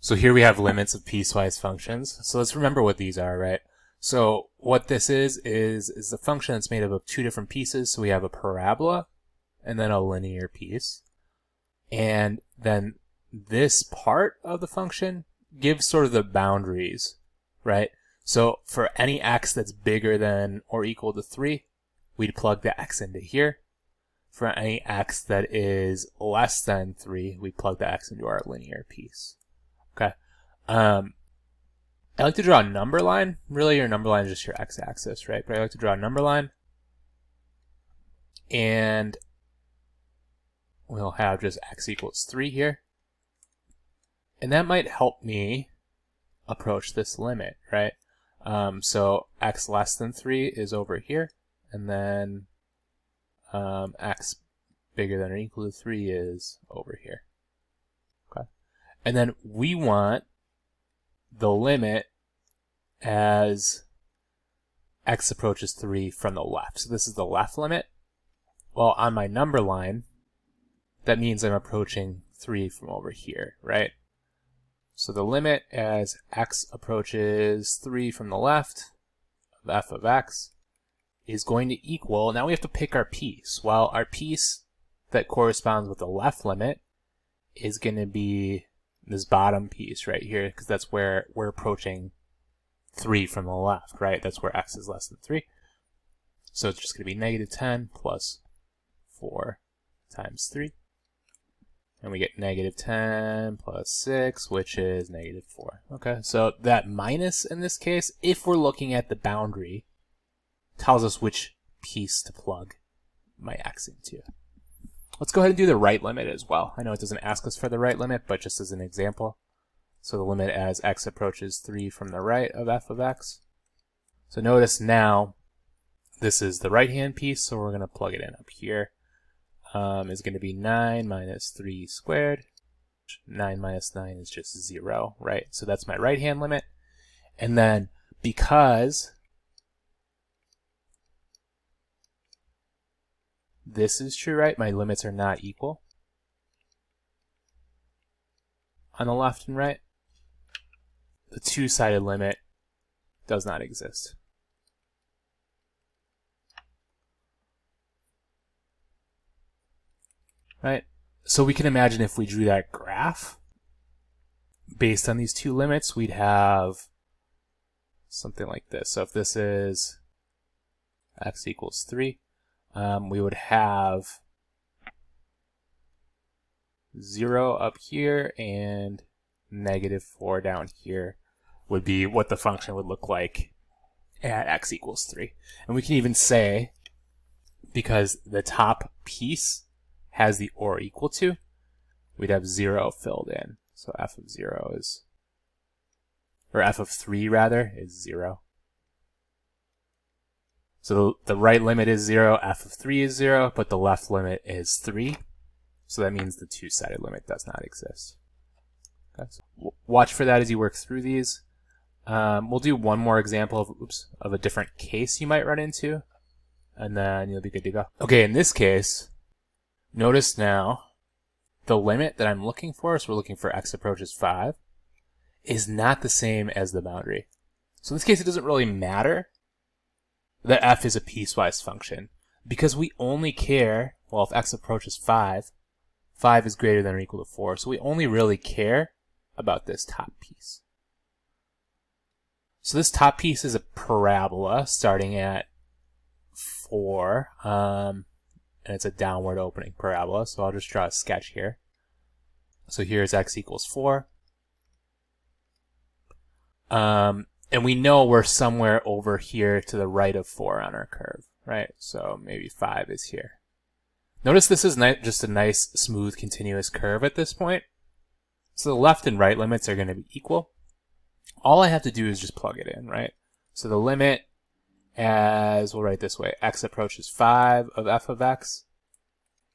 So here we have limits of piecewise functions. So let's remember what these are, right? So what this is the function that's made up of two different pieces. So we have a parabola and then a linear piece. And then this part of the function gives sort of the boundaries, right? So for any x that's bigger than or equal to 3, we'd plug the x into here. For any x that is less than 3, we plug the x into our linear piece. Okay. I like to draw a number line. Really, your number line is just your x-axis, right? But I like to draw a number line. And we'll have just x equals 3 here. And that might help me approach this limit, right? So x less than 3 is over here. And then x bigger than or equal to 3 is over here. Okay. And then we want the limit as x approaches 3 from the left. So this is the left limit. Well, on my number line, that means I'm approaching 3 from over here, right? So the limit as x approaches 3 from the left of f of x is going to equal, now we have to pick our piece. Well, our piece that corresponds with the left limit is going to be this bottom piece right here, because that's where we're approaching 3 from the left, right? That's where x is less than 3. So it's just going to be negative 10 plus 4 times 3. And we get negative 10 plus 6, which is negative 4. Okay, so that minus in this case, if we're looking at the boundary, tells us which piece to plug my x into. Let's go ahead and do the right limit as well. I know it doesn't ask us for the right limit, but just as an example. So the limit as x approaches 3 from the right of f of x. So notice now, this is the right-hand piece, so we're going to plug it in up here. Is going to be 9 minus 3 squared. 9 minus 9 is just 0, right? So that's my right-hand limit. And then because this is true, right? My limits are not equal on the left and right. The two-sided limit does not exist. Right? So we can imagine if we drew that graph based on these two limits, we'd have something like this. So if this is x equals 3, we would have 0 up here and negative 4 down here would be what the function would look like at x equals 3. And we can even say, because the top piece has the or equal to, we'd have 0 filled in. So f of 0 is, or f of 3 rather, is 0. So the right limit is 0, f of 3 is 0, but the left limit is 3. So that means the two-sided limit does not exist. Okay, so watch for that as you work through these. We'll do one more example of a different case you might run into, and then you'll be good to go. Okay, in this case, notice now the limit that I'm looking for, so we're looking for x approaches 5, is not the same as the boundary. So in this case, it doesn't really matter that f is a piecewise function, because we only care, well, if x approaches 5, 5 is greater than or equal to 4, so we only really care about this top piece. So this top piece is a parabola starting at 4, and it's a downward opening parabola, so I'll just draw a sketch here. So here's x equals 4. And we know we're somewhere over here to the right of 4 on our curve, right? So maybe 5 is here. Notice this is just a nice, smooth, continuous curve at this point. So the left and right limits are going to be equal. All I have to do is just plug it in, right? So the limit as, we'll write this way, x approaches 5 of f of x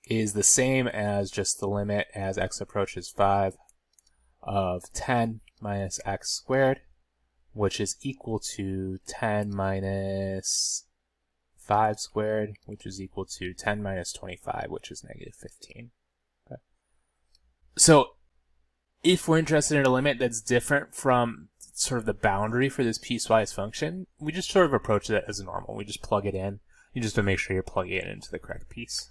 is the same as just the limit as x approaches 5 of 10 minus x squared, which is equal to 10 minus 5 squared, which is equal to 10 minus 25, which is negative 15. Okay. So if we're interested in a limit that's different from sort of the boundary for this piecewise function, we just sort of approach it as normal. We just plug it in. You just have to make sure you're plugging it into the correct piece.